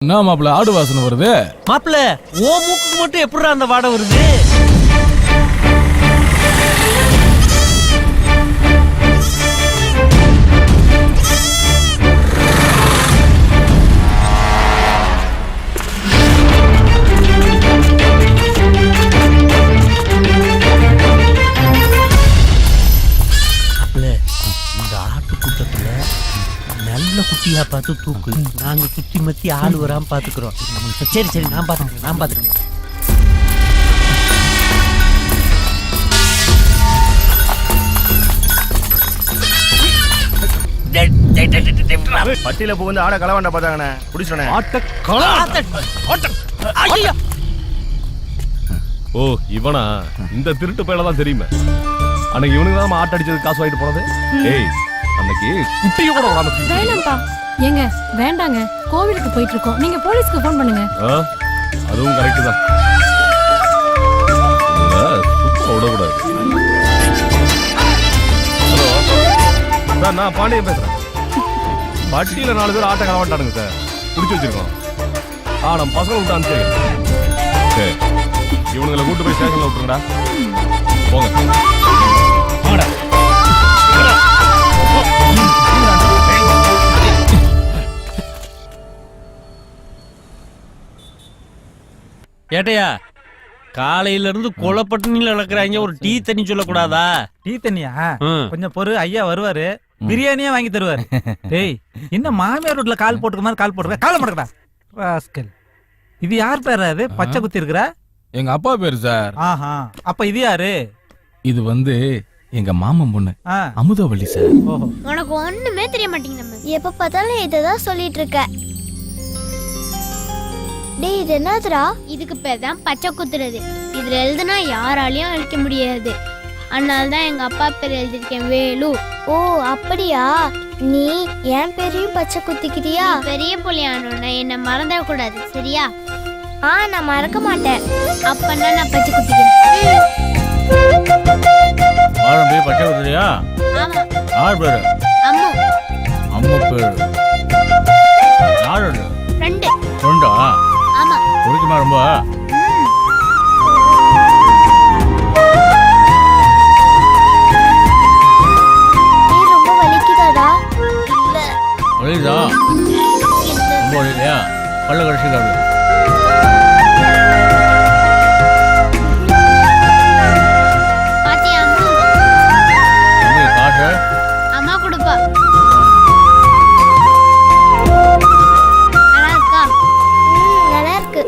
என்ன மாப்பிள்ள ஆடு வாசனை வருது? மாப்பிள்ள ஓ மூக்குக்கு மட்டும் எப்படி அந்த வாடை வருது? இந்த ஆட்டு கூட்டத்துல நல்ல குட்டியா பார்த்து தூக்கு. நாங்க சுத்தி மத்தி ஆள் வராம பாத்துக்கிறோம். சரி சரி, நான் பாத்துக்கிறேன். பட்டியில பூந்து ஆட களவாண்ட பார்த்தாங்கண்ணே, பிடிச்சோண்ணே. ஓ இவனா? இந்த திருட்டு பையல தான் தெரியுமே. அன்னைக்கு இவனுக்கு தான் ஆட்ட அடிச்சது காசு வாங்கிட்டு போனது. ஏய் அன்னைக்கு குட்டிய கூட வராம. வேணாம்ப்பா. ஏங்க வேண்டாங்க, கோவிலுக்கு போயிட்டு இருக்கோம். நீங்க போலீஸ்க்கு ஃபோன் பண்ணுங்க. அதுவும் கரெக்ட் தான். விடக்கூடாது. சார் நான் பாண்டியன் பேசுறேன். பட்டியில 4 பேர் ஆட்ட களவாண்டானுங்க சார். பிடிச்சி வச்சிருக்கோம். நம்ம பசங்க விட்டு அனுப்பிச்சு இவனுங்களை கூட்டு போய் ஸ்டேஷன்ல விட்டுருங்கடா. போங்க. ஏட்டையா, காலையில இருந்து கொலப்பட்டினில நடக்கிறாங்க. ஒரு டீ தண்ணி சொல்லக்கூடாதா? டீ தண்ணியா? கொஞ்சம் பொறு, ஐயா வருவாரு, பிரியாணியே வாங்கி தருவாரு. டேய், இன்னும் மாமியார் வீட்டுல கால் போட்டுக்க மாதிரி கால் போட்டுக்க. கால மாட்டேங்கடா ராஸ்கல். இது யார் பேரா? அது பச்சை குத்தி இருக்கிற எங்க அப்பா பேரு சார். ஆஹா, அப்ப இது யாரு? இது வந்து எங்க மாமன் பொண்ணு அமுதவள்ளி சார். ஓஹோ, உனக்கு ஒண்ணுமே தெரிய மாட்டேங்குது. எப்ப பார்த்தாலும் இததான் சொல்லிட்டு இருக்க. டேய், இது என்னதுடா? இதுக்கு பேர் தான் பச்சை குத்துறது. இதுல எழுதுனா யாராலையும் அழிக்க முடியாது. அதனால தான் எங்க அப்பா பேர் எழுதிருக்கேன், வேலு. ஓ அப்படியா? நீ என் பேரையும் பச்சை குத்திக்கிறியா? பெரிய புள்ளியானோன்னா என்ன மறந்துட கூடாது, சரியா? நான் மறக்க மாட்டேன். அப்பன்னா நான் பச்சை குத்திக்கிறேன். பச்சை குத்துறியா? ஆமா. யார் பேரு? அம்மா. அம்மா பேரு யாரு? ஃப்ரெண்ட். ஃப்ரெண்டா? ஆமா. குடிக்குமா ரொம்ப? நீ ரொம்ப வலிக்குதாடா? இல்ல. வலிதா? ரொம்ப வலிலையா? பல்ல கடிச்சு